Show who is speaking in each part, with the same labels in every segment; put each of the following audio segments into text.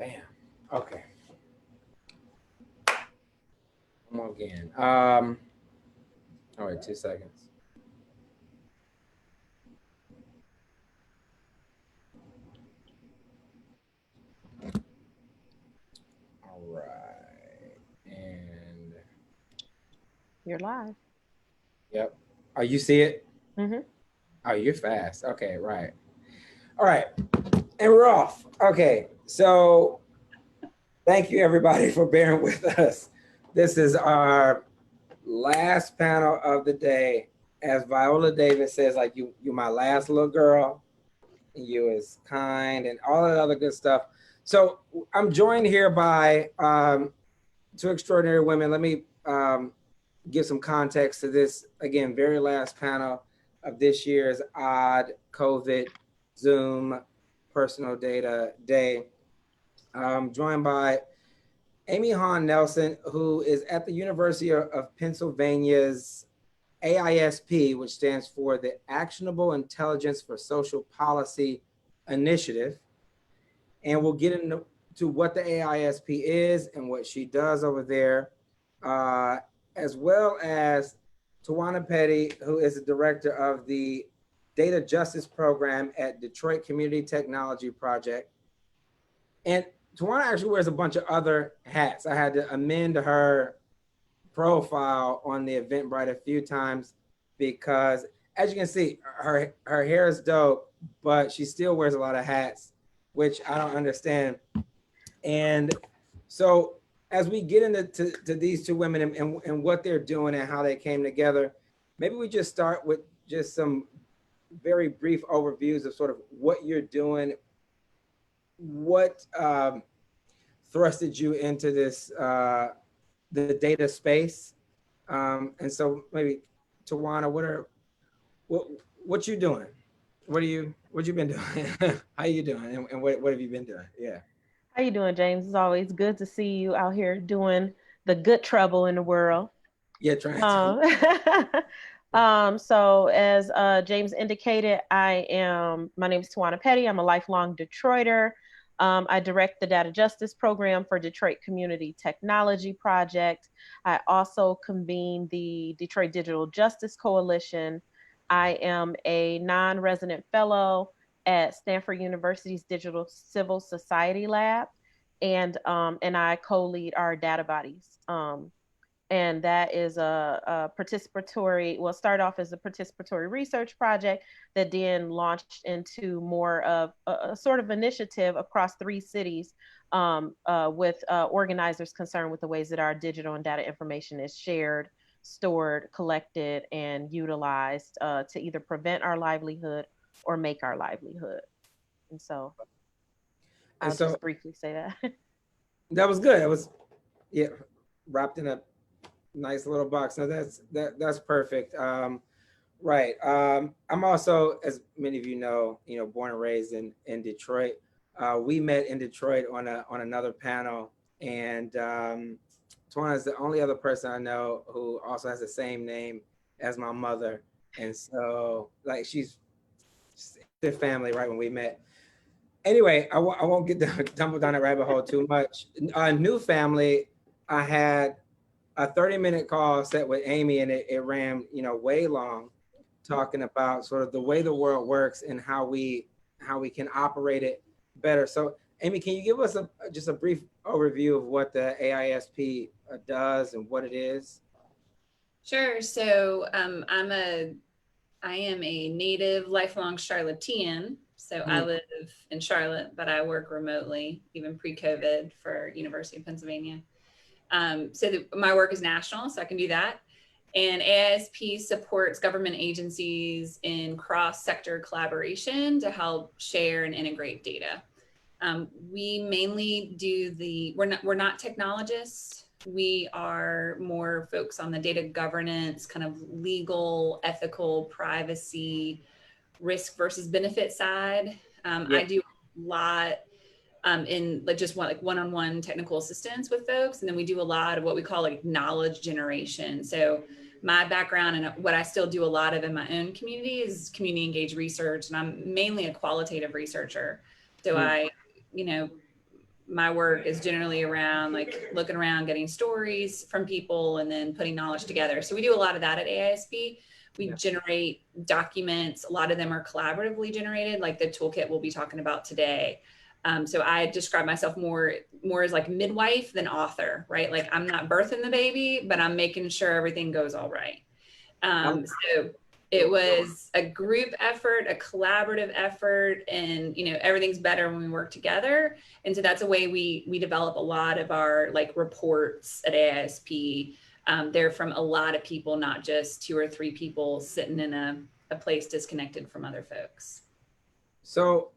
Speaker 1: Bam. Okay. One more again. All right, 2 seconds. All right. And
Speaker 2: You're live.
Speaker 1: yep. Oh, you see it?
Speaker 2: Mm-hmm.
Speaker 1: Oh, you're fast. Okay, right. All right. And we're off. Okay. So thank you everybody for bearing with us. This is our last panel of the day. As Viola Davis says, like you my last little girl. You is kind and all that other good stuff. So I'm joined here by two extraordinary women. Let me give some context to this again, very last panel of this year's odd COVID Zoom personal data day. I'm joined by Amy Hawn Nelson, who is at the University of Pennsylvania's AISP, which stands for the Actionable Intelligence for Social Policy Initiative. And we'll get into what the AISP is and what she does over there, as well as Tawana Petty, who is the director of the Data Justice Program at Detroit Community Technology Project. And Tawana actually wears a bunch of other hats. I had to amend her profile on the Eventbrite a few times because, as you can see, her hair is dope, but she still wears a lot of hats, which I don't understand. And so as we get into to these two women and what they're doing and how they came together, maybe we just start with just some very brief overviews of sort of what you're doing, what thrusted you into this the data space. And so maybe Tawana, what you doing? What you been doing? How you doing? And what have you been doing? Yeah.
Speaker 2: How you doing, James? It's always good to see you out here doing the good trouble in the world.
Speaker 1: Yeah, trying to.
Speaker 2: Um, so as James indicated, my name is Tawana Petty. I'm a lifelong Detroiter. I direct the Data Justice Program for Detroit Community Technology Project. I also convene the Detroit Digital Justice Coalition. I am a non-resident fellow at Stanford University's Digital Civil Society Lab, and I co-lead our data bodies. And that is a participatory, well, start off as a participatory research project that then launched into more of a sort of initiative across 3 cities, with organizers concerned with the ways that our digital and data information is shared, stored, collected, and utilized to either prevent our livelihood or make our livelihood. And so
Speaker 1: And
Speaker 2: I'll
Speaker 1: so
Speaker 2: just briefly say that.
Speaker 1: that was good. It was, yeah, wrapped in a nice little box. No, that's perfect. Right. I'm also, as many of you know, born and raised in Detroit. We met in Detroit on another panel, and Tawna is the only other person I know who also has the same name as my mother, and so like she's instant family. Right when we met. Anyway, I won't get tumble down that rabbit hole too much. New family. I had a 30-minute call set with Amy, and it ran, you know, way long, talking about sort of the way the world works and how we can operate it better. So, Amy, can you give us just a brief overview of what the AISP does and what it is?
Speaker 3: Sure. So I am a native lifelong Charlottean. So I live in Charlotte, but I work remotely, even pre-COVID, for University of Pennsylvania. My work is national, so I can do that. And AISP supports government agencies in cross-sector collaboration to help share and integrate data. We mainly do we're not technologists. We are more folks on the data governance, kind of legal, ethical, privacy, risk versus benefit side. I do a lot in like just one-on-one technical assistance with folks. And then we do a lot of what we call like knowledge generation. So my background and what I still do a lot of in my own community is community engaged research. And I'm mainly a qualitative researcher. So my work is generally around like looking around, getting stories from people, and then putting knowledge together. So we do a lot of that at AISP. We generate documents. A lot of them are collaboratively generated, like the toolkit we'll be talking about today. So I describe myself more as like midwife than author, right? Like I'm not birthing the baby, but I'm making sure everything goes all right. So it was a group effort, a collaborative effort, and everything's better when we work together. And so that's a way we develop a lot of our like reports at AISP. They're from a lot of people, not just 2 or 3 people sitting in a place disconnected from other folks.
Speaker 1: So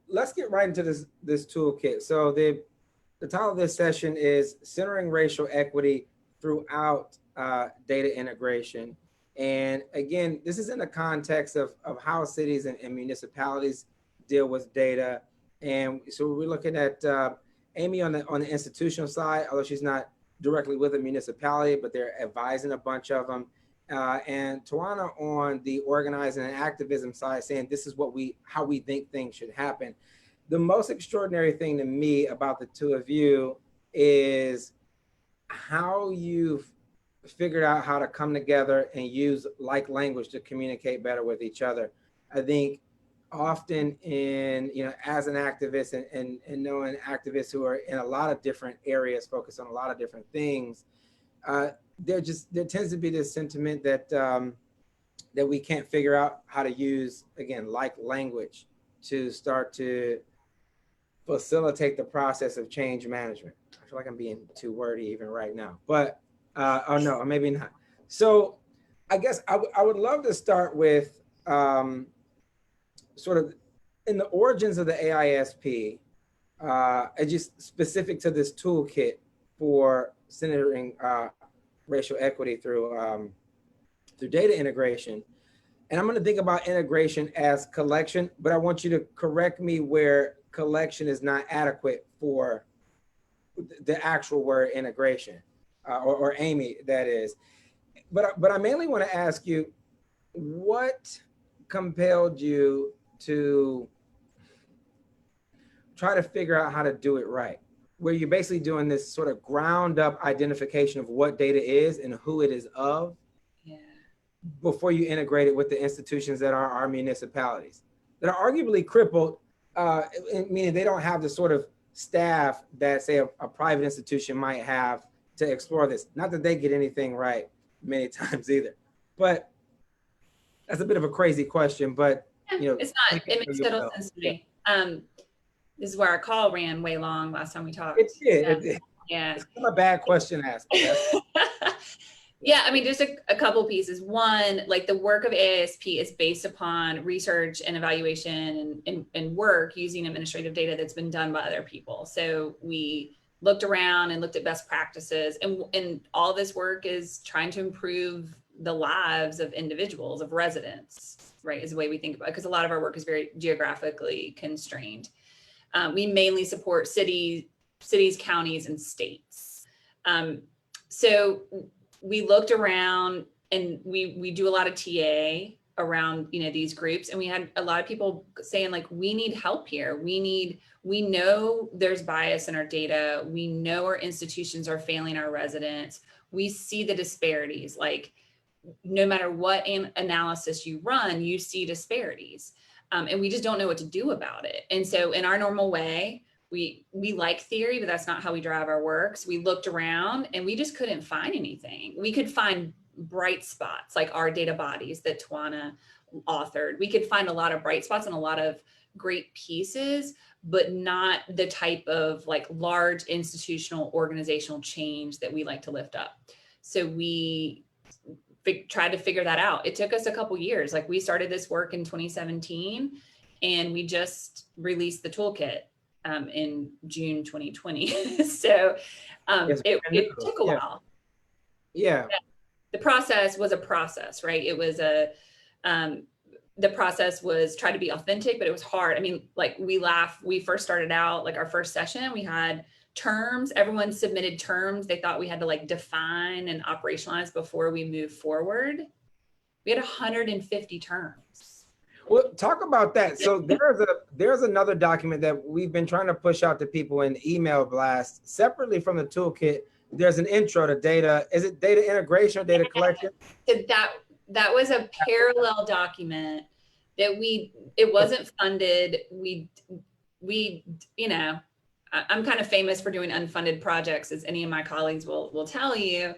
Speaker 1: let's get right into this toolkit. So the title of this session is Centering Racial Equity Throughout Data Integration. And again, this is in the context of how cities and municipalities deal with data. And so we're looking at Amy on the institutional side, although she's not directly with a municipality, but they're advising a bunch of them. And Tawana on the organizing and activism side, saying this is how we think things should happen. The most extraordinary thing to me about the two of you is how you've figured out how to come together and use like language to communicate better with each other. I think often as an activist and knowing activists who are in a lot of different areas, focused on a lot of different things, there tends to be this sentiment that that we can't figure out how to use, again, like language to start to facilitate the process of change management. I feel like I'm being too wordy even right now, but oh no, or maybe not. So I guess I would love to start with sort of in the origins of the AISP, and just specific to this toolkit for centering racial equity through data integration. And I'm going to think about integration as collection, but I want you to correct me where collection is not adequate for the actual word integration, or Amy, that is. But I mainly want to ask you, what compelled you to try to figure out how to do it right, where you're basically doing this sort of ground up identification of what data is and who it is of, before you integrate it with the institutions that are our municipalities that are arguably crippled, meaning they don't have the sort of staff that, say, a private institution might have to explore this. Not that they get anything right many times either, but that's a bit of a crazy question, but
Speaker 3: it's not, it makes total sense to me. This is where our call ran way long last time we talked.
Speaker 1: It did. Yeah. It's not a bad question asked.
Speaker 3: Yeah, I mean, just a couple pieces. One, like the work of AISP is based upon research and evaluation and work using administrative data that's been done by other people. So we looked around and looked at best practices, and all this work is trying to improve the lives of individuals, of residents, right, is the way we think about it, because a lot of our work is very geographically constrained. We mainly support cities, counties, and states. So we looked around, and we do a lot of TA around these groups, and we had a lot of people saying, like, we need help here. We know there's bias in our data. We know our institutions are failing our residents. We see the disparities. Like, no matter what analysis you run, you see disparities, and we just don't know what to do about it. And so in our normal way, we like theory, but that's not how we drive our work. So we looked around and we just couldn't find anything. We could find bright spots, like our data bodies that Tawna authored. We could find a lot of bright spots and a lot of great pieces, but not the type of like large institutional organizational change that we like to lift up. So we tried to figure that out. It took us a couple years. Like, we started this work in 2017, and we just released the toolkit in June 2020. So it took a while.
Speaker 1: Yeah.
Speaker 3: The process was a process, right? It was the process was try to be authentic, but it was hard. I mean, like, we laugh. We first started out, like, our first session, we had terms. Everyone submitted terms they thought we had to like define and operationalize before we move forward. We had 150 terms.
Speaker 1: Well, talk about that. So there's another document that we've been trying to push out to people in email blast separately from the toolkit. There's an intro to data. Is it data integration or data collection?
Speaker 3: So that was a parallel document that it wasn't funded. We, you know, I'm kind of famous for doing unfunded projects, as any of my colleagues will tell you.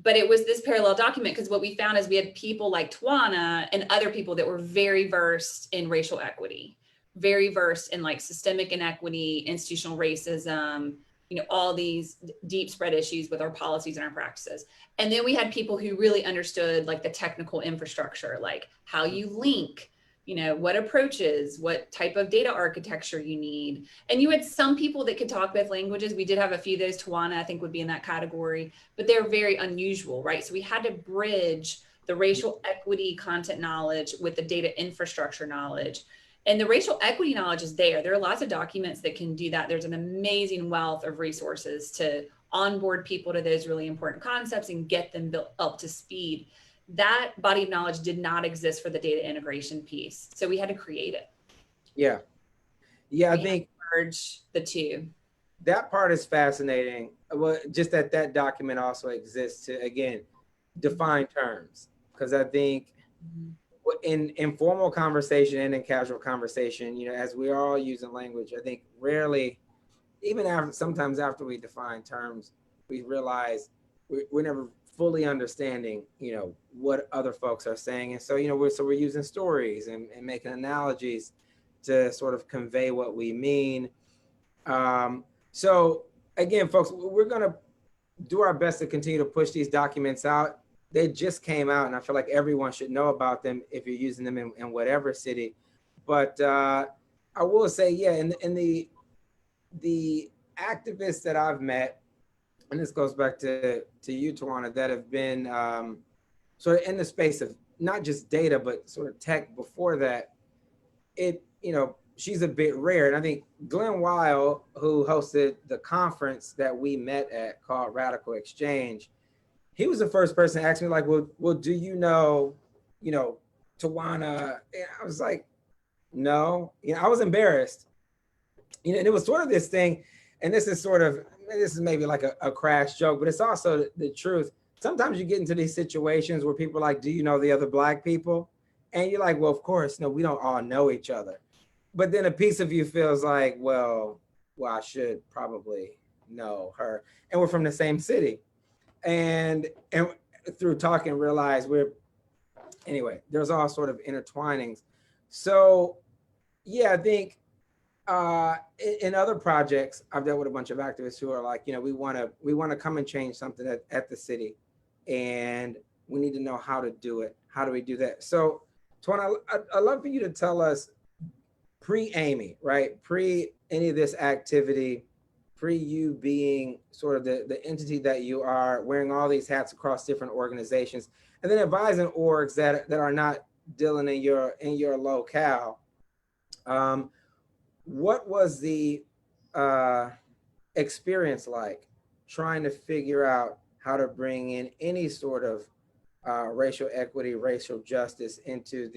Speaker 3: But it was this parallel document because what we found is we had people like Tawana and other people that were very versed in racial equity, very versed in like systemic inequity, institutional racism, you know, all these deep spread issues with our policies and our practices. And then we had people who really understood like the technical infrastructure, like how you link, you know, what approaches, what type of data architecture you need. And you had some people that could talk both languages. We did have a few of those. Tawana, I think, would be in that category, but they're very unusual, right? So we had to bridge the racial equity content knowledge with the data infrastructure knowledge. And the racial equity knowledge is there. There are lots of documents that can do that. There's an amazing wealth of resources to onboard people to those really important concepts and get them built up to speed. That body of knowledge did not exist for the data integration piece. So we had to create it.
Speaker 1: Yeah. Yeah, I think
Speaker 3: merge the two.
Speaker 1: That part is fascinating. Well, just that document also exists to, again, define terms. Because I think in informal conversation and in casual conversation, you know, as we are all using language, I think rarely, even after, sometimes after we define terms, we realize we're never fully understanding, you know, what other folks are saying. And so, you know, we're using stories and making analogies to sort of convey what we mean. So again, folks, we're going to do our best to continue to push these documents out. They just came out and I feel like everyone should know about them if you're using them in whatever city. But I will say, yeah, in the activists that I've met, and this goes back to you, Tawana, that have been sort of in the space of not just data, but sort of tech before that, you know, she's a bit rare. And I think Glenn Weil, who hosted the conference that we met at called Radical Exchange, he was the first person to ask me like, well, do you know, Tawana? And I was like, no, you know, I was embarrassed. You know, and it was sort of this thing, and this is maybe like a crash joke, but it's also the truth. Sometimes you get into these situations where people are like, do you know the other Black people? And you're like, well, of course, no, we don't all know each other. But then a piece of you feels like, well, I should probably know her. And we're from the same city. And through talking, realize anyway, there's all sort of intertwinings. So yeah, I think in other projects, I've dealt with a bunch of activists who are like, you know, we want to come and change something at the city, and we need to know how to do it. How do we do that? So, Tawna, I'd love for you to tell us pre-Amy, right? Pre any of this activity, pre you being sort of the entity that you are, wearing all these hats across different organizations, and then advising orgs that are not dealing in your locale. What was the experience like trying to figure out how to bring in any sort of racial equity, racial justice into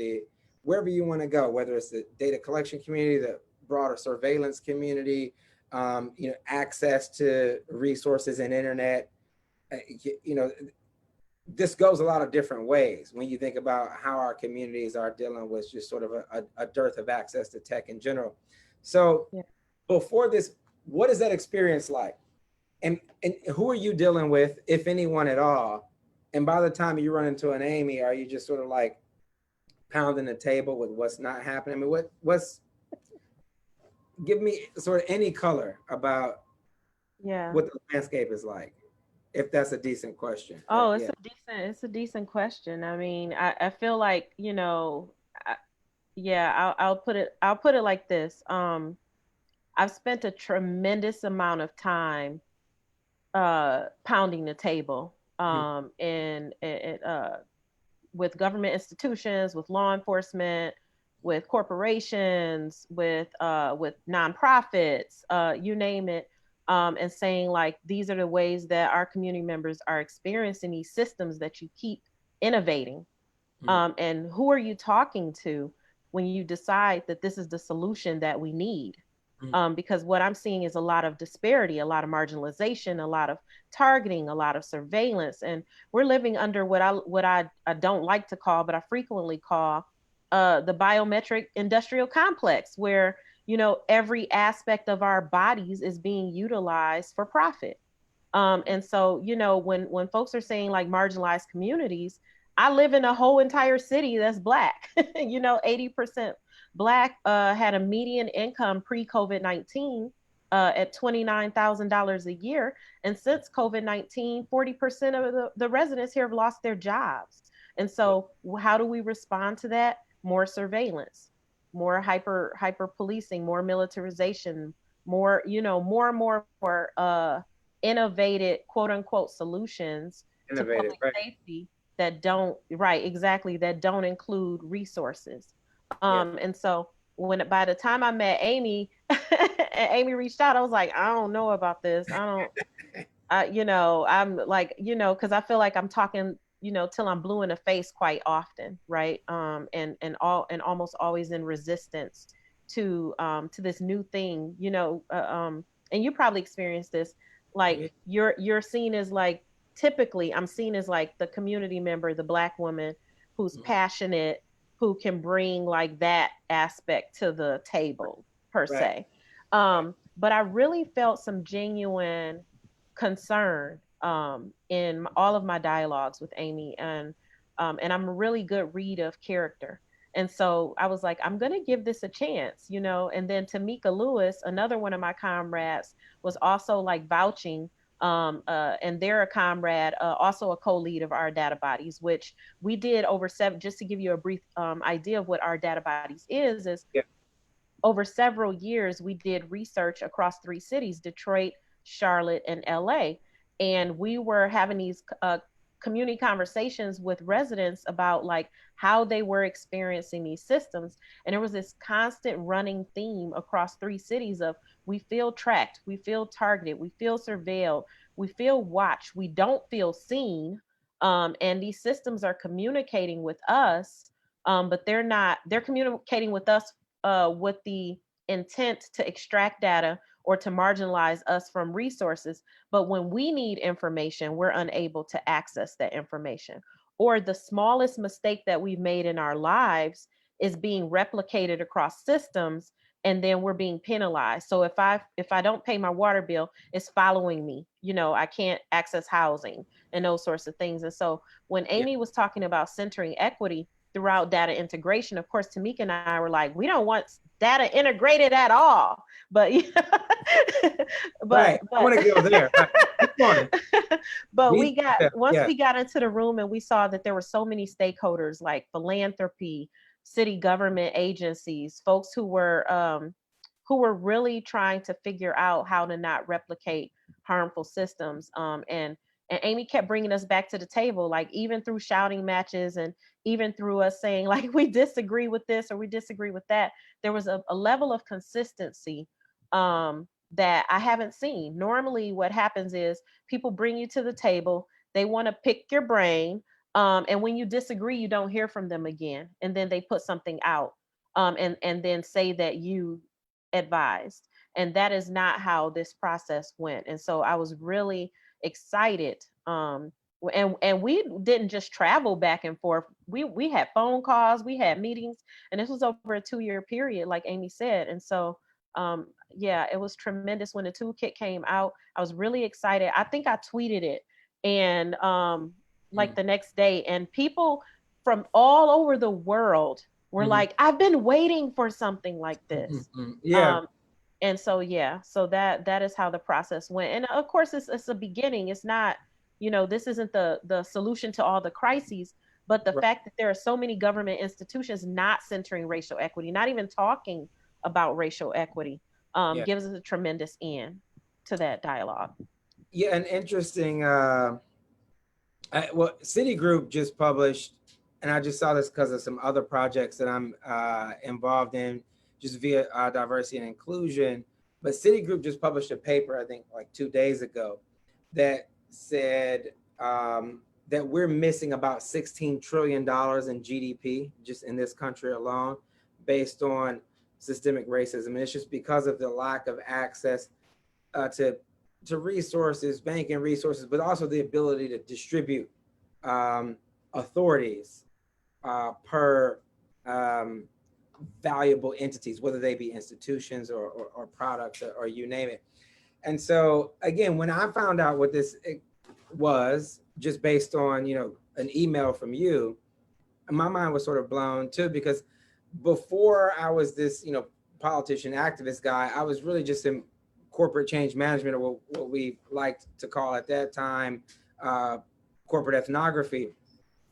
Speaker 1: wherever you want to go, whether it's the data collection community, the broader surveillance community, you know, access to resources and internet, you know, this goes a lot of different ways when you think about how our communities are dealing with just sort of a dearth of access to tech in general. So yeah. Before this, what is that experience like? And who are you dealing with, if anyone at all? And by the time you run into an Amy, are you just sort of like pounding the table with what's not happening? I mean, give me sort of any color about what the landscape is like, if that's a decent question.
Speaker 2: Oh, it's a decent question. I mean, I feel like, you know, I'll put it like this. I've spent a tremendous amount of time pounding the table with government institutions, with law enforcement, with corporations, with nonprofits, you name it, and saying like, these are the ways that our community members are experiencing these systems that you keep innovating. And who are you talking to when you decide that this is the solution that we need? Because what I'm seeing is a lot of disparity, a lot of marginalization, a lot of targeting, a lot of surveillance, and we're living under what I don't like to call, but I frequently call the biometric industrial complex, where every aspect of our bodies is being utilized for profit. And so when folks are saying like marginalized communities, I live in a whole entire city that's Black. 80% Black, had a median income pre-COVID-19 at $29,000 a year. And since COVID-19, 40% of the residents here have lost their jobs. And so how do we respond to that? More surveillance, more hyper policing, more militarization, more, more innovative, quote unquote, solutions to public safety that don't include resources. And so by the time I met Amy and Amy reached out, I was like, I don't know about this. I'm like, because I feel like I'm talking, till I'm blue in the face quite often, right? And almost always in resistance to this new thing, and you probably experienced this. Like you're seen as like, typically I'm seen as like the community member, the Black woman who's passionate, who can bring like that aspect to the table per se. But I really felt some genuine concern in all of my dialogues with Amy, and I'm a really good read of character. And so I was like, I'm going to give this a chance, and then Tamika Lewis, another one of my comrades, was also like vouching. And they're a comrade, also a co-lead of our data bodies, which we did over just to give you a brief idea of what our data bodies is over several years, we did research across 3 cities, Detroit, Charlotte, and LA. And we were having these community conversations with residents about like how they were experiencing these systems. And there was this constant running theme across 3 cities of, we feel tracked, we feel targeted, we feel surveilled, we feel watched, we don't feel seen. And these systems are communicating with us, but they're communicating with us with the intent to extract data or to marginalize us from resources. But when we need information, we're unable to access that information. Or the smallest mistake that we've made in our lives is being replicated across systems, and then we're being penalized. So if I don't pay my water bill, it's following me. I can't access housing and those sorts of things. And so when Amy was talking about centering equity throughout data integration, of course, Tamika and I were like, we don't want data integrated at all. But
Speaker 1: I want to go there.
Speaker 2: But we got into the room and we saw that there were so many stakeholders, like philanthropy, city government agencies, folks who were really trying to figure out how to not replicate harmful systems. And Amy kept bringing us back to the table, like even through shouting matches and even through us saying like, we disagree with this or we disagree with that. There was a level of consistency that I haven't seen. Normally what happens is people bring you to the table, they want to pick your brain. And when you disagree, you don't hear from them again. And then they put something out and then say that you advised. And that is not how this process went. And so I was really excited. And we didn't just travel back and forth. We had phone calls, we had meetings, and this was over a 2-year period, like Amy said. And so, it was tremendous when the toolkit came out. I was really excited. I think I tweeted it, and like the next day, and people from all over the world were like, I've been waiting for something like this. And so, so that is how the process went. And of course, it's a beginning. It's not, this isn't the solution to all the crises, but the fact that there are so many government institutions not centering racial equity, not even talking about racial equity, gives us a tremendous end to that dialogue.
Speaker 1: Yeah, an interesting, Citigroup just published, and I just saw this because of some other projects that I'm involved in, just via diversity and inclusion. But Citigroup just published a paper, I think like 2 days ago, that said that we're missing about $16 trillion in GDP just in this country alone, based on systemic racism. And it's just because of the lack of access to resources, banking resources, but also the ability to distribute authorities per valuable entities, whether they be institutions or products or you name it. And so again, when I found out what this was, just based on, you know, an email from you, my mind was sort of blown too, because before I was this, you know, politician activist guy, I was really just in corporate change management, or what we liked to call at that time corporate ethnography,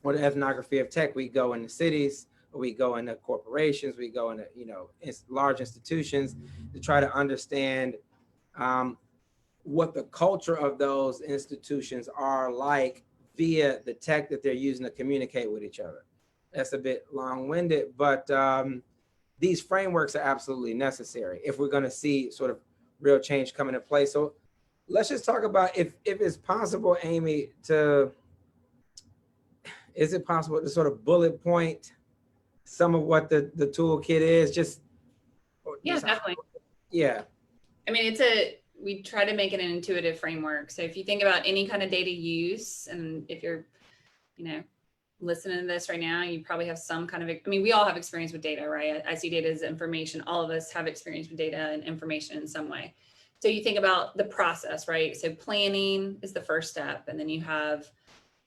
Speaker 1: or the ethnography of tech. We go into cities, we go into corporations, we go into, you know, large institutions to try to understand what the culture of those institutions are like via the tech that they're using to communicate with each other. That's a bit long-winded, but these frameworks are absolutely necessary if we're going to see sort of real change come into play. So let's just talk about if it's possible, Amy, is it possible to sort of bullet point some of what the toolkit is?
Speaker 3: Definitely.
Speaker 1: Yeah.
Speaker 3: I mean, we try to make it an intuitive framework. So if you think about any kind of data use, and if you're, you know, listening to this right now, you probably have some kind of, I mean, we all have experience with data, right? I see data as information. All of us have experience with data and information in some way. So you think about the process, right? So planning is the first step. And then you have,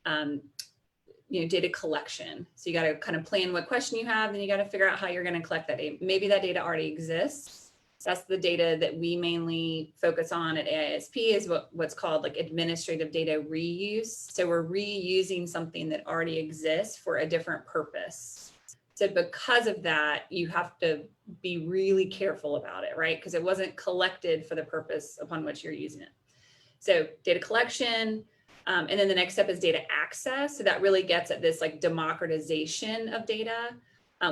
Speaker 3: you know, data collection. So you got to kind of plan what question you have, then you got to figure out how you're going to collect that data. Maybe that data already exists. That's the data that we mainly focus on at AISP, is what's called like administrative data reuse. So we're reusing something that already exists for a different purpose. So because of that, you have to be really careful about it, right? Because it wasn't collected for the purpose upon which you're using it. So data collection, and then the next step is data access. So that really gets at this like democratization of data.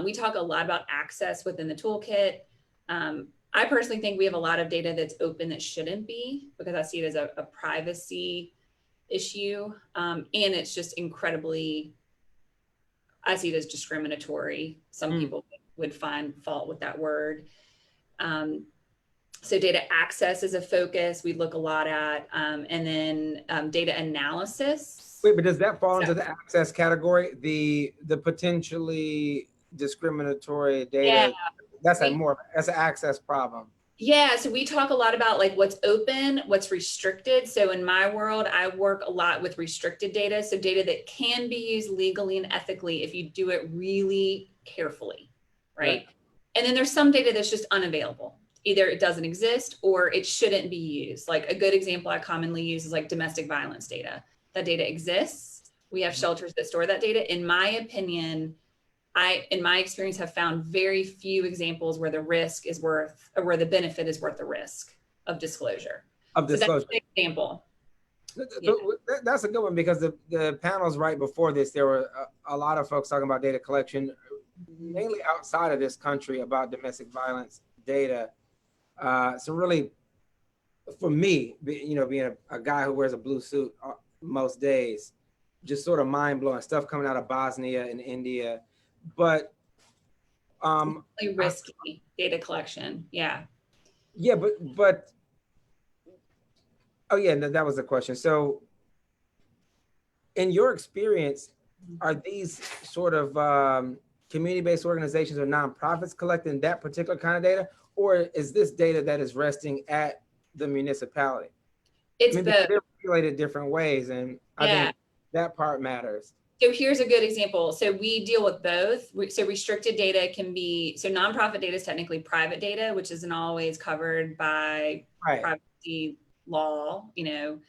Speaker 3: We talk a lot about access within the toolkit. I personally think we have a lot of data that's open that shouldn't be, because I see it as a privacy issue. And it's just incredibly, I see it as discriminatory. Some people would find fault with that word. So data access is a focus we look a lot at. And then data analysis.
Speaker 1: Wait, but does that fall into the access category? The potentially discriminatory data?
Speaker 3: Yeah.
Speaker 1: That's an access problem.
Speaker 3: Yeah, so we talk a lot about like what's open, what's restricted. So in my world, I work a lot with restricted data. So data that can be used legally and ethically if you do it really carefully, right? And then there's some data that's just unavailable. Either it doesn't exist or it shouldn't be used. Like a good example I commonly use is like domestic violence data. That data exists. We have shelters that store that data. In my opinion, in my experience, have found very few examples where the risk is worth, or where the benefit is worth the risk of disclosure. So that's an example.
Speaker 1: Yeah. That's a good one, because the panels right before this, there were a lot of folks talking about data collection, mainly outside of this country, about domestic violence data. So really, for me, you know, being a guy who wears a blue suit most days, just sort of mind-blowing stuff coming out of Bosnia and India. But
Speaker 3: really risky data collection. Yeah,
Speaker 1: but oh yeah, that was the question. So in your experience, are these sort of community-based organizations or nonprofits collecting that particular kind of data, or is this data that is resting at the municipality?
Speaker 3: It's both.
Speaker 1: They're regulated different ways, and I think that part matters.
Speaker 3: So here's a good example. So we deal with both. So restricted data can be, so nonprofit data is technically private data, which isn't always covered by privacy law. You know,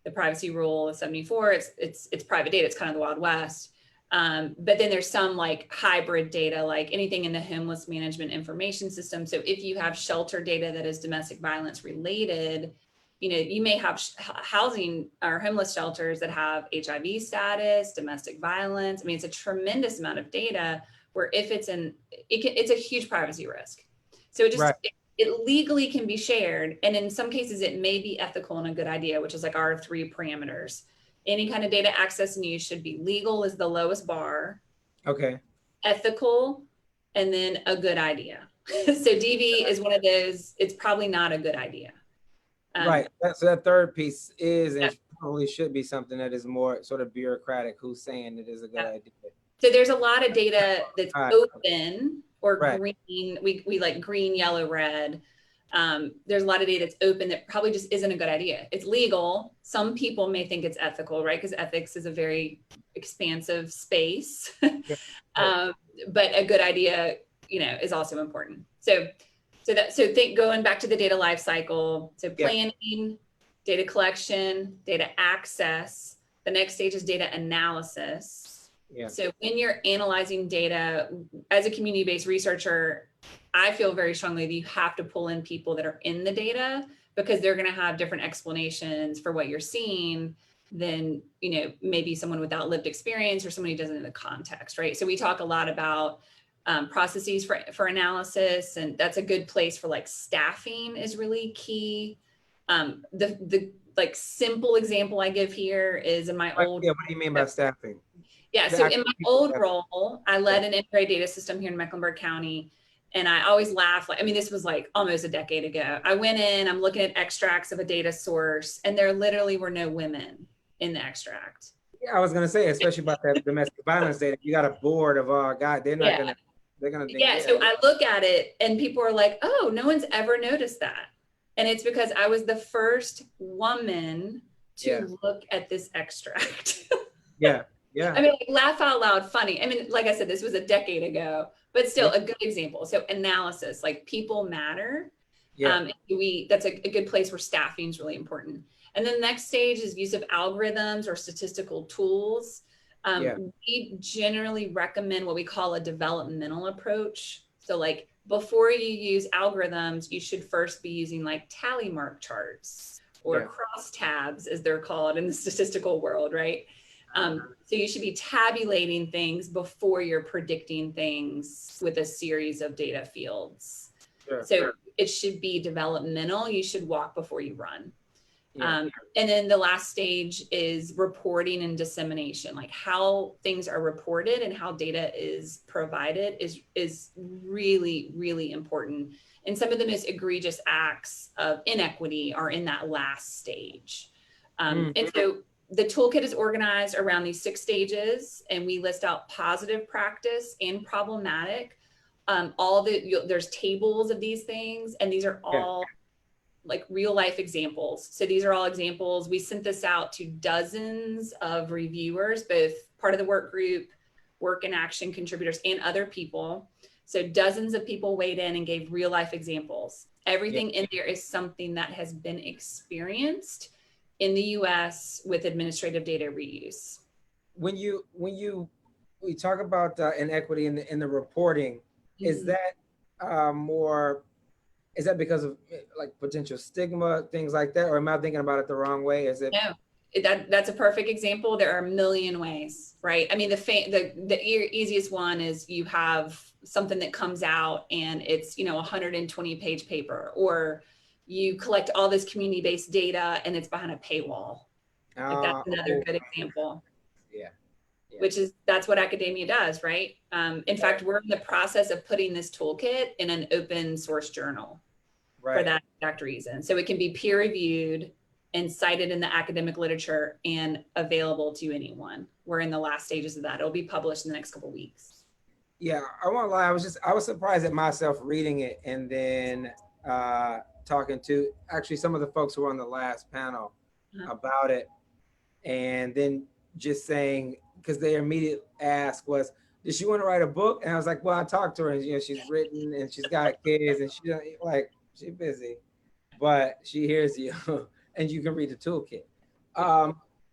Speaker 3: the privacy rule of 74, it's private data. It's kind of the Wild West. But then there's some like hybrid data, like anything in the homeless management information system. So if you have shelter data that is domestic violence related, you know, you may have housing or homeless shelters that have HIV status, domestic violence. I mean, it's a tremendous amount of data where if it's it's a huge privacy risk. So it legally can be shared. And in some cases it may be ethical and a good idea, which is like our 3 parameters. any kind of data access and use should be legal is the lowest bar,
Speaker 1: Okay.
Speaker 3: ethical, and then a good idea. So DV is one of those, it's probably not a good idea.
Speaker 1: Right. So that third piece is and
Speaker 3: Yeah.
Speaker 1: probably should be something that is more sort of bureaucratic. Who's saying it is a good
Speaker 3: Yeah.
Speaker 1: idea?
Speaker 3: So there's a lot of data that's
Speaker 1: Right.
Speaker 3: open or
Speaker 1: Right.
Speaker 3: green. We like green, yellow, red. There's a lot of data that's open that probably just isn't a good idea. It's legal. Some people may think it's ethical, right? Because ethics is a very expansive space. But a good idea, you know, is also important. So think going back to the data life cycle. So planning, data collection, data access. The next stage is data analysis.
Speaker 1: Yeah.
Speaker 3: So when you're analyzing data as a community-based researcher, I feel very strongly that you have to pull in people that are in the data because they're going to have different explanations for what you're seeing than, you know, maybe someone without lived experience or somebody who doesn't know the context, right? So we talk a lot about processes for analysis, and that's a good place for like staffing is really key. The like simple example I give here is in my old.
Speaker 1: Yeah, what do you mean by staffing?
Speaker 3: Yeah, so in my old role, I led an integrated data system here in Mecklenburg County. And I always laugh, like, I mean, this was like almost a decade ago. I went in, I'm looking at extracts of a data source, and there literally were no women in the extract.
Speaker 1: Yeah, I was gonna say, especially about that domestic violence data. You got a board of God, they're not gonna, they're gonna think.
Speaker 3: Yeah, so I look at it and people are like, oh, no one's ever noticed that. And it's because I was the first woman to look at this extract.
Speaker 1: Yeah.
Speaker 3: I mean, like, laugh out loud funny. I mean, like I said, this was a decade ago, but still a good example. So analysis, like people matter. That's a good place where staffing is really important. And then the next stage is use of algorithms or statistical tools. We generally recommend what we call a developmental approach. So like before you use algorithms, you should first be using like tally mark charts or crosstabs as they're called in the statistical world, right? So you should be tabulating things before you're predicting things with a series of data fields. So it should be developmental. You should walk before you run. And then the last stage is reporting and dissemination, like how things are reported and how data is provided is really, really important. And some of the most egregious acts of inequity are in that last stage. And so the toolkit is organized around these 6 stages, and we list out positive practice and problematic. There's tables of these things, and these are all like real life examples. So these are all examples. We sent this out to dozens of reviewers, both part of the work group, work in action contributors, and other people. So dozens of people weighed in and gave real life examples. Everything in there is something that has been experienced in the US with administrative data reuse.
Speaker 1: When we talk about inequity in the reporting, is that is that because of like potential stigma, things like that, or am I thinking about it the wrong way? Is it?
Speaker 3: No, that's a perfect example. There are a million ways, right? I mean, the easiest one is you have something that comes out and it's, you know, 120-page paper, or you collect all this community-based data and it's behind a paywall. Like that's another good example. That's what academia does, right? In fact, we're in the process of putting this toolkit in an open source journal for that exact reason. So it can be peer reviewed and cited in the academic literature and available to anyone. We're in the last stages of that. It'll be published in the next couple of weeks.
Speaker 1: Yeah, I won't lie. I was surprised at myself reading it and then talking to actually some of the folks who were on the last panel about it, and then just saying, because their immediate ask was, does she want to write a book? And I was like, well, I talked to her, and you know, she's written and she's got kids and she's busy, but she hears you and you can read the toolkit.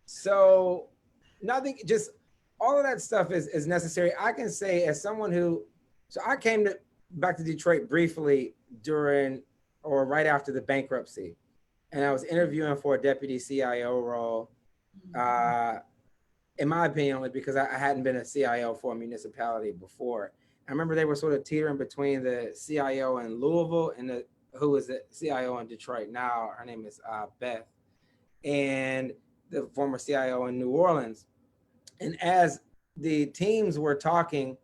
Speaker 1: So nothing, just all of that stuff is necessary. I can say as someone so I came back to Detroit briefly during or right after the bankruptcy, and I was interviewing for a deputy CIO role. In my opinion, only because I hadn't been a CIO for a municipality before. I remember they were sort of teetering between the CIO in Louisville and who was the CIO in Detroit now. Her name is Beth. And the former CIO in New Orleans. And as the teams were talking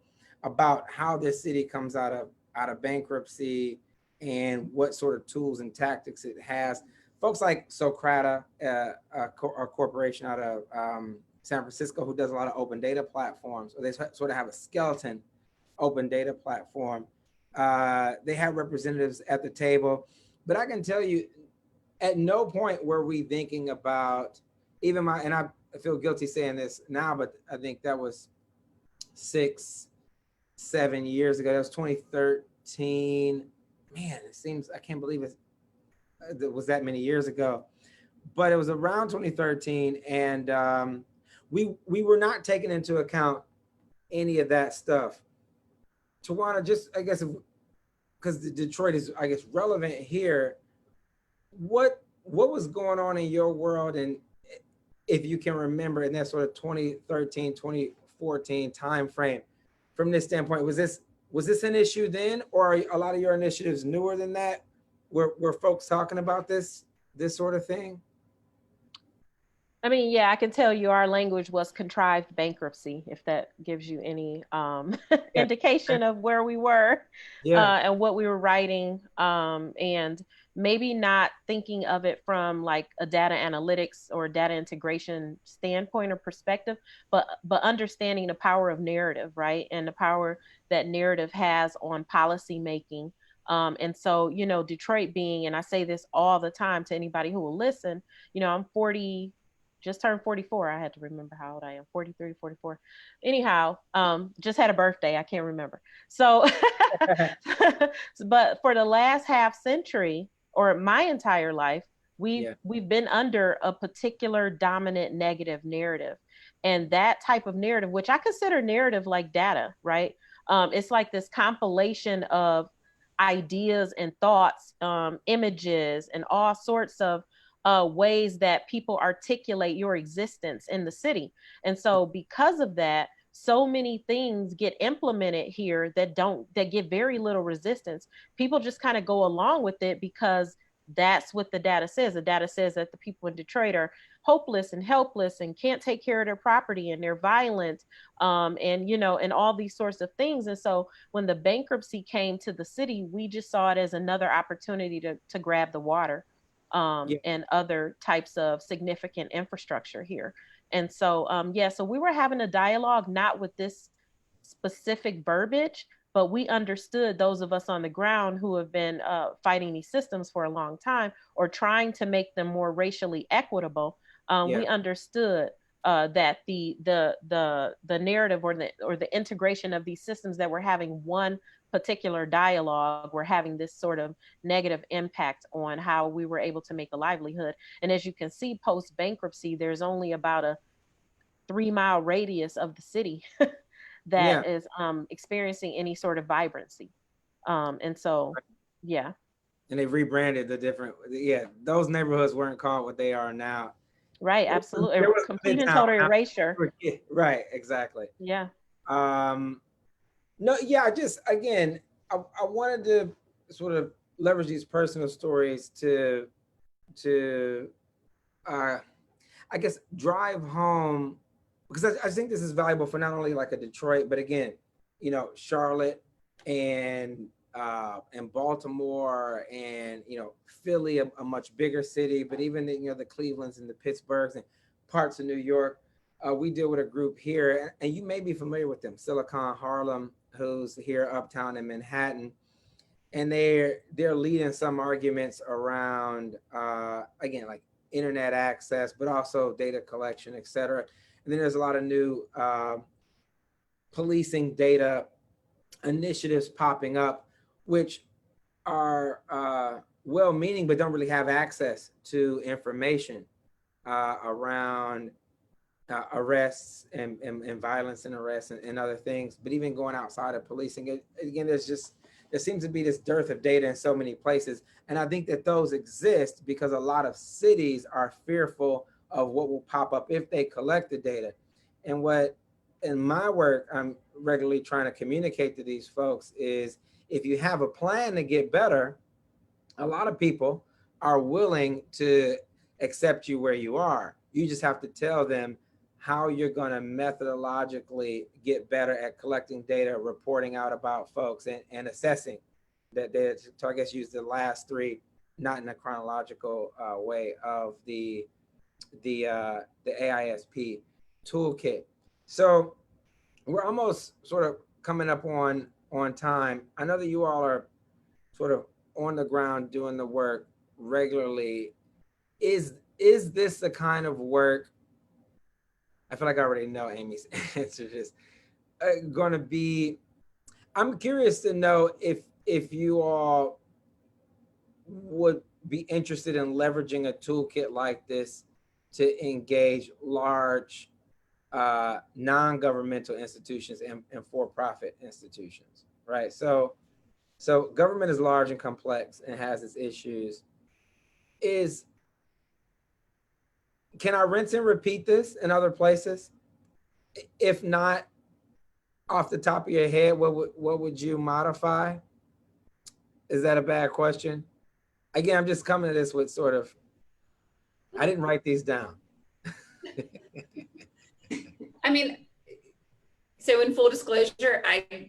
Speaker 1: about how this city comes out of bankruptcy and what sort of tools and tactics it has, folks like Socrata, a corporation out of San Francisco, who does a lot of open data platforms, or they sort of have a skeleton open data platform. They have representatives at the table, but I can tell you, at no point were we thinking about even and I feel guilty saying this now, but I think that was 6-7 years ago. That was 2013. Man, it seems, I can't believe it was that many years ago, but it was around 2013. And we were not taking into account any of that stuff. Tawana, just, I guess, because Detroit is, I guess, relevant here, what was going on in your world, and if you can remember, in that sort of 2013, 2014 timeframe, from this standpoint, was this an issue then, or are a lot of your initiatives newer than that? Were folks talking about this sort of thing?
Speaker 2: I mean, yeah, I can tell you our language was contrived bankruptcy, if that gives you any indication of where we were, and what we were writing, and maybe not thinking of it from like a data analytics or data integration standpoint or perspective, but understanding the power of narrative, right? And the power that narrative has on policy making. And so, you know, Detroit being, and I say this all the time to anybody who will listen, you know, I'm 40, just turned 44. I had to remember how old I am, 43, 44. Anyhow, just had a birthday. I can't remember. So, but for the last half century, or my entire life, we've been under a particular dominant negative narrative. And that type of narrative, which I consider narrative like data, right? It's like this compilation of ideas and thoughts, images, and all sorts of ways that people articulate your existence in the city. And so because of that, so many things get implemented here that get very little resistance. People just kind of go along with it because that's what the data says. The data says that the people in Detroit are hopeless and helpless and can't take care of their property, and they're violent, and, you know, and all these sorts of things. And so when the bankruptcy came to the city, we just saw it as another opportunity to grab the water, and other types of significant infrastructure here. And so, so we were having a dialogue, not with this specific verbiage, but we understood, those of us on the ground who have been fighting these systems for a long time, or trying to make them more racially equitable. We understood that the narrative or the integration of these systems that were having one particular dialogue were having this sort of negative impact on how we were able to make a livelihood. And as you can see, post bankruptcy, there's only about a 3-mile radius of the city that is experiencing any sort of vibrancy. And so, and
Speaker 1: they've rebranded the different, those neighborhoods weren't called what they are now.
Speaker 2: Right, absolutely. Complete and total erasure.
Speaker 1: Right, exactly.
Speaker 2: Yeah.
Speaker 1: Just, again, I wanted to sort of leverage these personal stories to I guess drive home, because I think this is valuable for not only like a Detroit, but again, you know, Charlotte and Baltimore, and, you know, Philly, a much bigger city, but even, you know, the Clevelands and the Pittsburghs and parts of New York. We deal with a group here, and you may be familiar with them, Silicon Harlem, who's here uptown in Manhattan. And they're leading some arguments around, again, like internet access, but also data collection, et cetera. And then there's a lot of new policing data initiatives popping up, which are well-meaning, but don't really have access to information around arrests and violence and arrests and other things. But even going outside of policing, again, there seems to be this dearth of data in so many places. And I think that those exist because a lot of cities are fearful of what will pop up if they collect the data. And what in my work I'm regularly trying to communicate to these folks is, if you have a plan to get better, a lot of people are willing to accept you where you are. You just have to tell them how you're going to methodologically get better at collecting data, reporting out about folks, and assessing that data. So I guess use the last three, not in a chronological way, of the AISP toolkit. So we're almost sort of coming up on time. I know that you all are sort of on the ground doing the work regularly. Is this the kind of work? I feel like I already know Amy's answer. Just going to be. I'm curious to know if you all would be interested in leveraging a toolkit like this to engage large non-governmental institutions and for-profit institutions, right? So government is large and complex and has its issues. Can I rinse and repeat this in other places? If not, off the top of your head, what would you modify? Is that a bad question? Again, I'm just coming to this with sort of, I didn't write these down.
Speaker 3: I mean, so in full disclosure,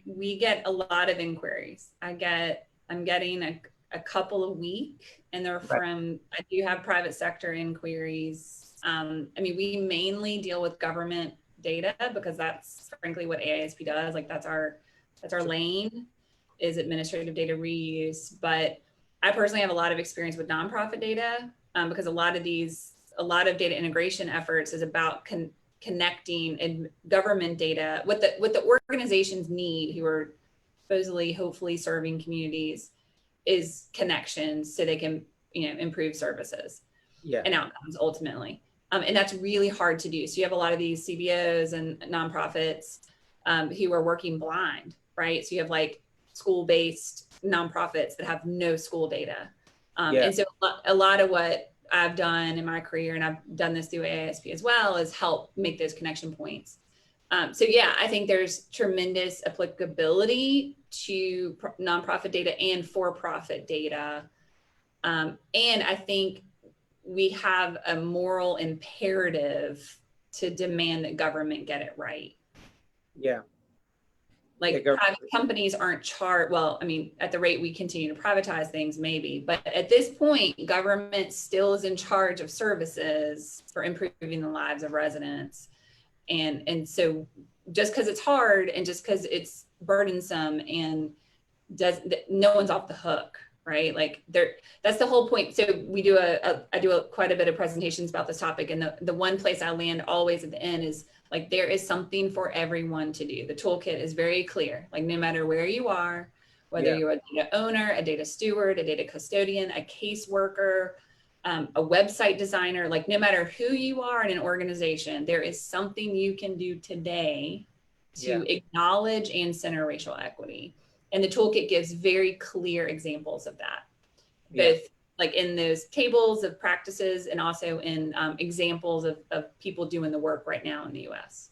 Speaker 3: we get a lot of inquiries. I'm getting a couple a week, and they're from, I do have private sector inquiries. I mean, we mainly deal with government data because that's frankly what AISP does. Like that's our lane, is administrative data reuse. But I personally have a lot of experience with nonprofit data because a lot of data integration efforts is about connecting government data, what the organizations need who are supposedly, hopefully serving communities, is connections so they can, improve services and outcomes ultimately. And that's really hard to do. So you have a lot of these CBOs and nonprofits who are working blind, right? So you have like school-based nonprofits that have no school data. And so a lot of what I've done in my career, and I've done this through AISP as well, is help make those connection points. So yeah, I think there's tremendous applicability to nonprofit data and for-profit data. And I think we have a moral imperative to demand that government get it right.
Speaker 1: Yeah.
Speaker 3: Like private companies aren't well, I mean, at the rate we continue to privatize things, maybe, but at this point, government still is in charge of services for improving the lives of residents. And so just because it's hard and just because it's burdensome and no one's off the hook, right? Like that's the whole point. So we do I do quite a bit of presentations about this topic. And the one place I land always at the end is like, there is something for everyone to do. The toolkit is very clear, like no matter where you are, whether you're a data owner, a data steward, a data custodian, a caseworker, a website designer, like no matter who you are in an organization, there is something you can do today to acknowledge and center racial equity. And the toolkit gives very clear examples of that, both like in those tables of practices and also in examples of people doing the work right now in the US.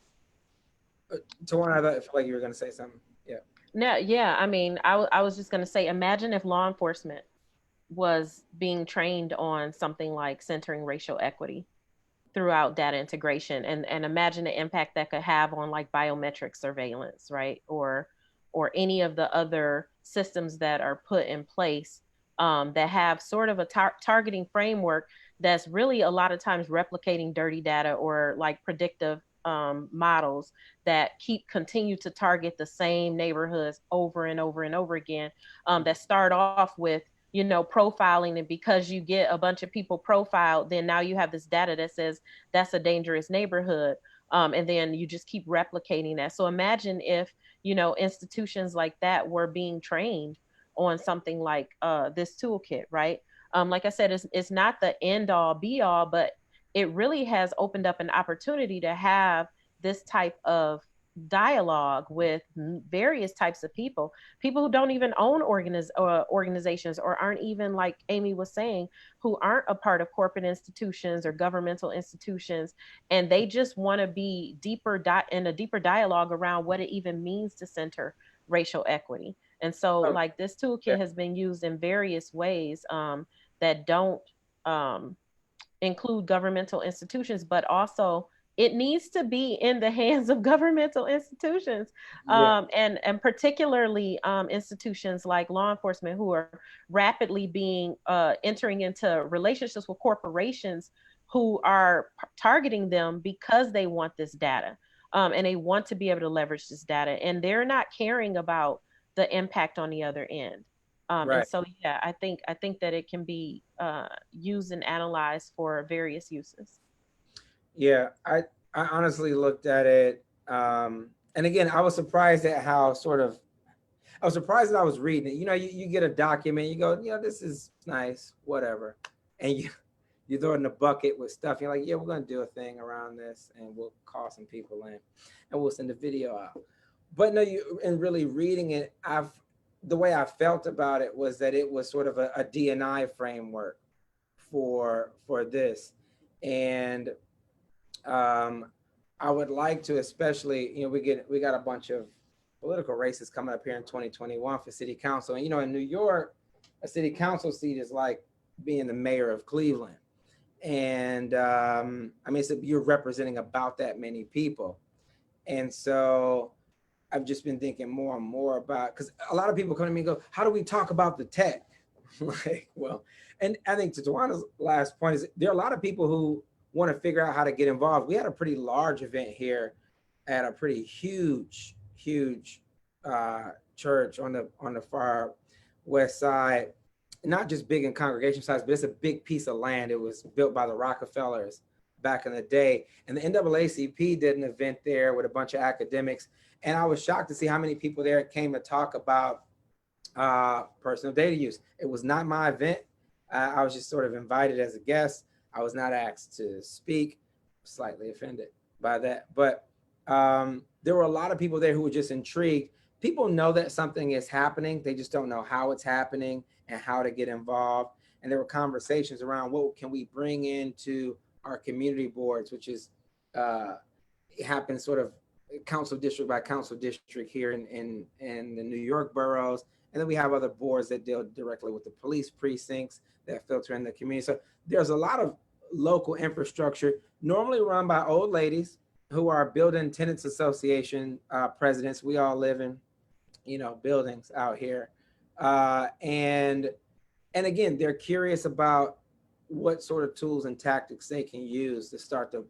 Speaker 1: Tawana, I feel like you were going to say something. Yeah.
Speaker 2: No, yeah. I mean, I was just going to say, imagine if law enforcement was being trained on something like centering racial equity throughout data integration, and imagine the impact that could have on like biometric surveillance, right? Or any of the other systems that are put in place that have sort of a targeting framework that's really a lot of times replicating dirty data or like predictive models that continue to target the same neighborhoods over and over and over again, that start off with profiling, and because you get a bunch of people profiled, then now you have this data that says that's a dangerous neighborhood, and then you just keep replicating that. So imagine if institutions like that were being trained on something like this toolkit, right? Like I said, it's not the end all be all, but it really has opened up an opportunity to have this type of dialogue with various types of people who don't even own organizations, or aren't even, like Amy was saying, who aren't a part of corporate institutions or governmental institutions, and they just want to be in a deeper dialogue around what it even means to center racial equity. And so like this toolkit has been used in various ways that don't include governmental institutions, but also it needs to be in the hands of governmental institutions,
Speaker 1: Yeah.
Speaker 2: and particularly institutions like law enforcement, who are rapidly being entering into relationships with corporations who are targeting them because they want this data, and they want to be able to leverage this data, and they're not caring about the impact on the other end. And
Speaker 1: Right.
Speaker 2: so, yeah, I think that it can be used and analyzed for various uses.
Speaker 1: Yeah. I honestly looked at it. And again, I was surprised at how sort of, I was surprised that I was reading it. You know, you get a document, you go, yeah, this is nice, whatever. And you throw it in a bucket with stuff. You're like, yeah, we're going to do a thing around this and we'll call some people in and we'll send a video out. But no, you, and really reading it, the way I felt about it was that it was sort of a DNI framework for this. And um, I would like to, especially, you know, we got a bunch of political races coming up here in 2021 for city council. And, you know, in New York, a city council seat is like being the mayor of Cleveland. And I mean, you're representing about that many people. And so I've just been thinking more and more about, because a lot of people come to me and go, how do we talk about the tech? Like, well, and I think to Tawana's last point is there are a lot of people who want to figure out how to get involved. We had a pretty large event here at a pretty huge church on the far west side, not just big in congregation size, but it's a big piece of land. It was built by the Rockefellers back in the day. And the NAACP did an event there with a bunch of academics. And I was shocked to see how many people there came to talk about personal data use. It was not my event. I was just sort of invited as a guest. I was not asked to speak. Slightly offended by that. But there were a lot of people there who were just intrigued. People know that something is happening. They just don't know how it's happening and how to get involved. And there were conversations around what can we bring into our community boards, which is it happens sort of council district by council district here in the New York boroughs. And then we have other boards that deal directly with the police precincts that filter in the community. So there's a lot of local infrastructure, normally run by old ladies who are building tenants association presidents. We all live in, you know, buildings out here. And again, they're curious about what sort of tools and tactics they can use to start to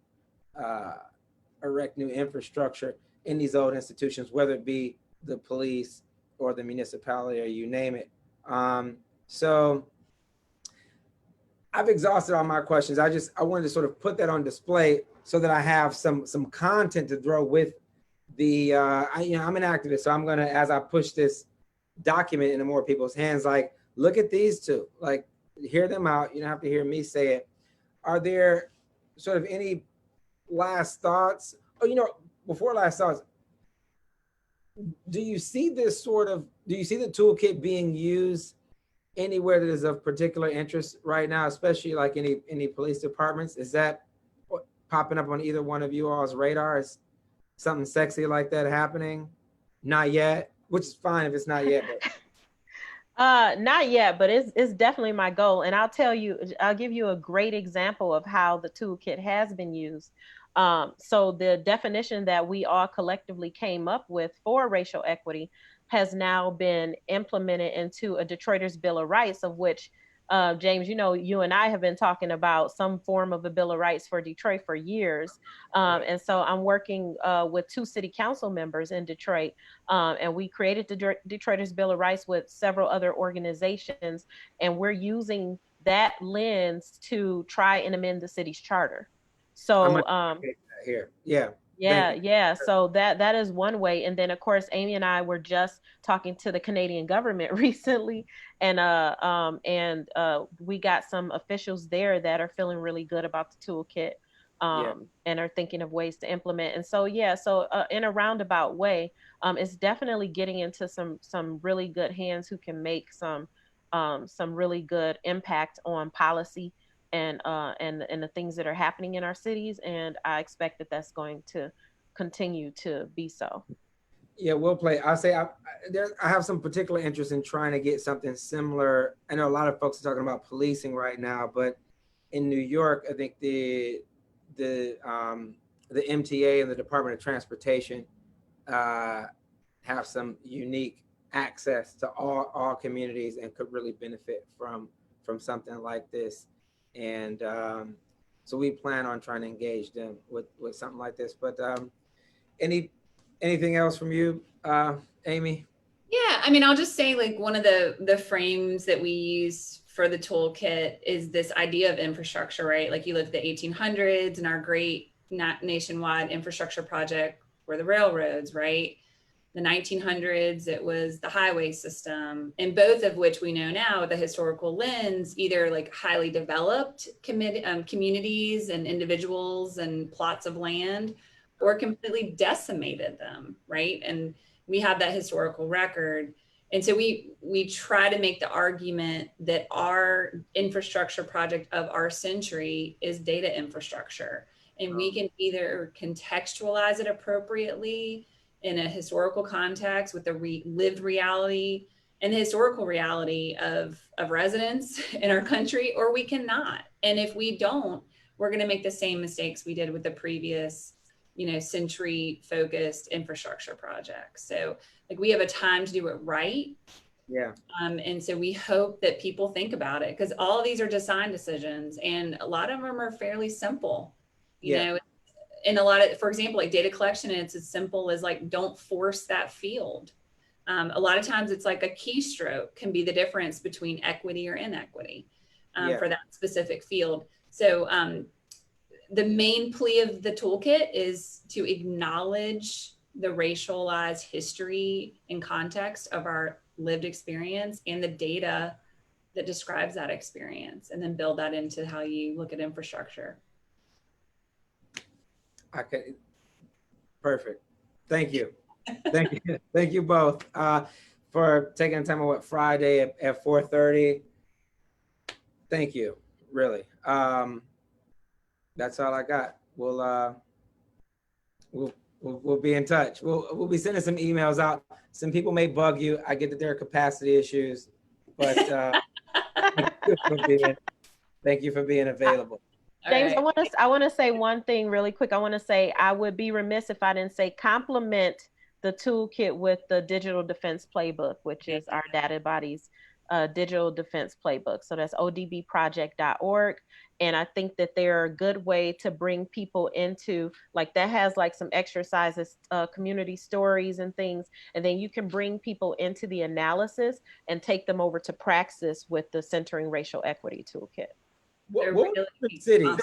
Speaker 1: erect new infrastructure in these old institutions, whether it be the police or the municipality or you name it. So I've exhausted all my questions. I wanted to sort of put that on display so that I have some content to throw with the, I'm an activist, so I'm gonna, as I push this document into more people's hands, like, look at these two, like, hear them out. You don't have to hear me say it. Are there sort of any last thoughts? Oh, you know, before last thoughts, do you see the toolkit being used anywhere that is of particular interest right now, especially like any police departments? Is that popping up on either one of you all's radar? Is something sexy like that happening? Not yet, which is fine if it's not yet.
Speaker 2: Not yet, but it's definitely my goal. And I'll give you a great example of how the toolkit has been used. So the definition that we all collectively came up with for racial equity has now been implemented into a Detroiters Bill of Rights, of which, James, you know, you and I have been talking about some form of a Bill of Rights for Detroit for years. And so I'm working with 2 city council members in Detroit, and we created the Detroiters Bill of Rights with several other organizations, and we're using that lens to try and amend the city's charter. So
Speaker 1: here, yeah.
Speaker 2: Yeah. So that is one way. And then of course, Amy and I were just talking to the Canadian government recently, and we got some officials there that are feeling really good about the toolkit, and are thinking of ways to implement. And so in a roundabout way, it's definitely getting into some really good hands who can make some really good impact on policy and the things that are happening in our cities, and I expect that that's going to continue to be so.
Speaker 1: Yeah, we'll play. I'll say I have some particular interest in trying to get something similar. I know a lot of folks are talking about policing right now, but in New York, I think the MTA and the Department of Transportation have some unique access to all communities and could really benefit from something like this. And so we plan on trying to engage them with something like this. But anything else from you, Amy?
Speaker 3: Yeah, I mean, I'll just say like one of the frames that we use for the toolkit is this idea of infrastructure, right? Like you look at the 1800s and our great nationwide infrastructure project were the railroads, right? The 1900s, it was the highway system, and both of which we know now with a historical lens, either like highly developed communities and individuals and plots of land, or completely decimated them, right? And we have that historical record. And so we try to make the argument that our infrastructure project of our century is data infrastructure. And we can either contextualize it appropriately in a historical context with the lived reality and the historical reality of residents in our country, or we cannot. And if we don't, we're going to make the same mistakes we did with the previous, century focused infrastructure projects. So like we have a time to do it right.
Speaker 1: Yeah.
Speaker 3: And so we hope that people think about it, because all of these are design decisions and a lot of them are fairly simple, you know, and a lot of, for example, like data collection, it's as simple as like, don't force that field. A lot of times it's like a keystroke can be the difference between equity or inequity for that specific field. So the main plea of the toolkit is to acknowledge the racialized history and context of our lived experience and the data that describes that experience, and then build that into how you look at infrastructure.
Speaker 1: Okay, perfect. Thank you. Thank you both for taking the time on Friday at 4:30. Thank you, really. That's all I got. We'll be in touch. We'll be sending some emails out. Some people may bug you. I get that there are capacity issues, but thank you for being available.
Speaker 2: James, right. I want to say one thing really quick. I want to say I would be remiss if I didn't say compliment the toolkit with the Digital Defense Playbook, which is our data body's digital defense playbook. So that's odbproject.org. And I think that they're a good way to bring people into, like, that has like some exercises, community stories and things. And then you can bring people into the analysis and take them over to praxis with the Centering Racial Equity Toolkit.
Speaker 3: What
Speaker 1: really cities?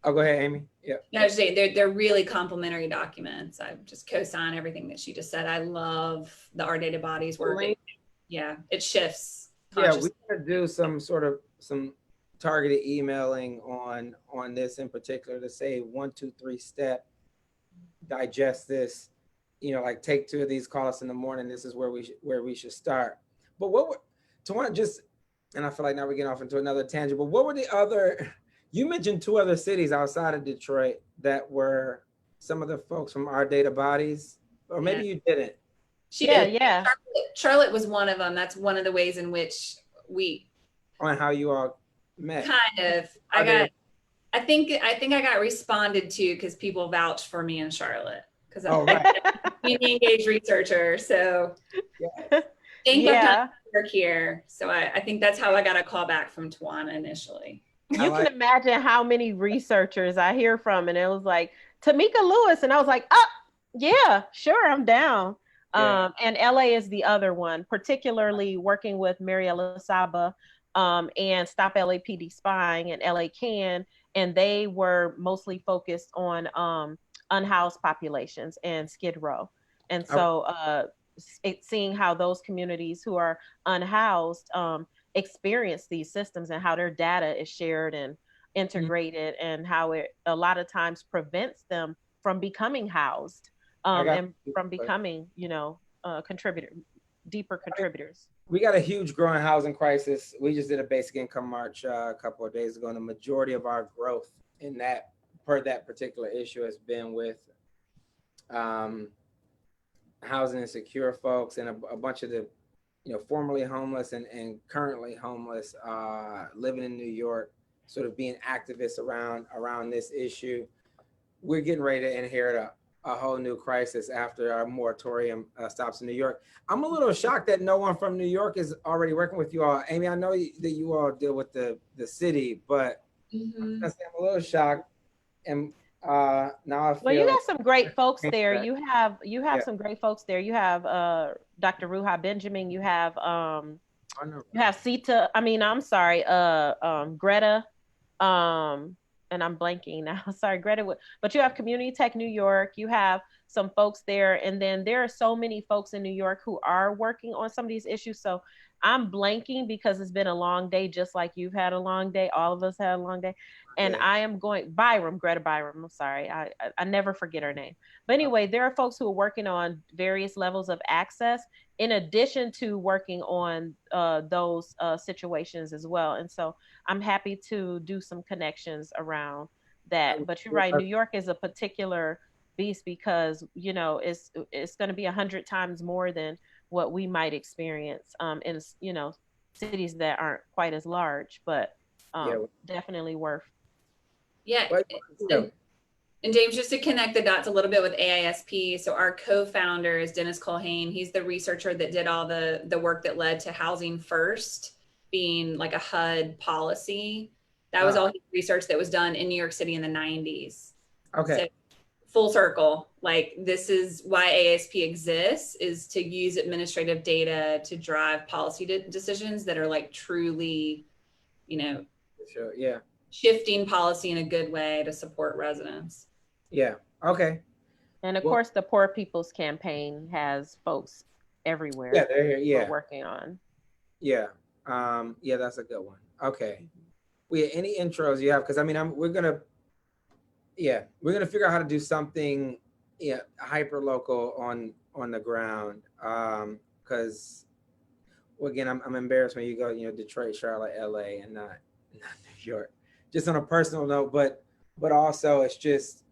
Speaker 1: Oh, go ahead, Amy. Yeah.
Speaker 3: No, I was saying they're really complementary documents. I just co-sign everything that she just said. I love the Our Data Bodies work. It shifts.
Speaker 1: Yeah, we gotta do some targeted emailing on this in particular to say 1, 2, 3 step, digest this, like take 2 of these, call us in the morning. This is where we should start. But Tawana, just, and I feel like now we're getting off into another tangent, but what were the other, you mentioned 2 other cities outside of Detroit that were some of the folks from Our Data Bodies, or maybe you didn't.
Speaker 3: She did. Charlotte was one of them. That's one of the ways in which
Speaker 1: on how you all met.
Speaker 3: Kind of. I think I got responded to because people vouched for me in Charlotte, because I'm a community engaged researcher. So thank you for work here. So I think that's how I got a call back from Tawana initially.
Speaker 2: You can imagine how many researchers I hear from, and it was like Tamika Lewis, and I was like, oh yeah, sure, I'm down. And LA is the other one, particularly working with Mariela Saba and Stop LAPD Spying and LA Can, and they were mostly focused on unhoused populations and Skid Row. And so seeing how those communities who are unhoused experience these systems and how their data is shared and integrated, and how it a lot of times prevents them from becoming housed and from becoming, deeper contributors.
Speaker 1: We got a huge growing housing crisis. We just did a basic income march a couple of days ago, and the majority of our growth in that particular issue has been with housing insecure folks and a bunch of the formerly homeless and currently homeless living in New York sort of being activists around this issue. We're getting ready to inherit a whole new crisis after our moratorium stops in New York. I'm a little shocked that no one from New York is already working with you all. Amy, I know that you all deal with the city, but I'm a little shocked. And now I feel.
Speaker 2: Well, you got some great folks there. You have
Speaker 1: Yeah.
Speaker 2: some great folks there. You have Dr. Ruha Benjamin. You have Sita. I mean, I'm sorry, Greta. And I'm blanking now. Sorry, Greta. But you have Community Tech New York. You have some folks there, and then there are so many folks in New York who are working on some of these issues. So I'm blanking because it's been a long day, just like you've had a long day. All of us had a long day. And I am going Greta Byram. I'm sorry. I never forget her name. But anyway, there are folks who are working on various levels of access in addition to working on those situations as well. And so I'm happy to do some connections around that. But you're right, New York is a particular beast because, you know, it's going to be 100 times more than what we might experience in, you know, cities that aren't quite as large, but definitely worth.
Speaker 3: Yeah. And James, just to connect the dots a little bit with AISP, so our co-founder is Dennis Colhane. He's the researcher that did all the work that led to Housing First being like a HUD policy. That was all research that was done in New York City in the 90s.
Speaker 1: Okay.
Speaker 3: So full circle, like this is why AISP exists, is to use administrative data to drive policy decisions that are like truly, you know,
Speaker 1: sure. Yeah.
Speaker 3: Shifting policy in a good way to support residents.
Speaker 1: Yeah. Okay.
Speaker 2: And of course, the Poor People's Campaign has folks everywhere.
Speaker 1: Yeah, they're here. Yeah,
Speaker 2: we're working on.
Speaker 1: Yeah. Yeah, that's a good one. Okay. Well, any intros you have? Because I mean, we're gonna figure out how to do something, hyper local on the ground. Because well, again, I'm embarrassed when you go, Detroit, Charlotte, LA, and not New York. Just on a personal note, but also it's just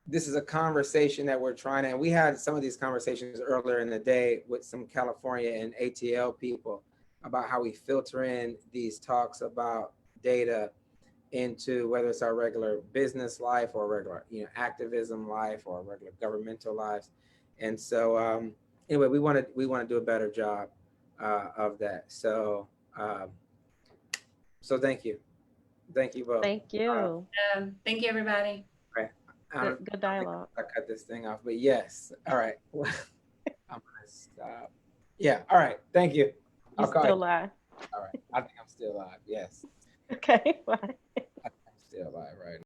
Speaker 1: this is a conversation that we're trying to, and we had some of these conversations earlier in the day with some California and ATL people about how we filter in these talks about data into whether it's our regular business life or regular, activism life or regular governmental lives. And so anyway, we want to do a better job of that. So so thank you. Thank you both.
Speaker 2: Thank you.
Speaker 3: Thank you, everybody.
Speaker 1: Right.
Speaker 2: Good dialogue.
Speaker 1: I cut this thing off, but yes. All right. I'm gonna stop. Yeah. All right. Thank you.
Speaker 2: You're still live.
Speaker 1: All right. I think I'm still live. Yes.
Speaker 2: Okay. Bye.
Speaker 1: I'm still live right now.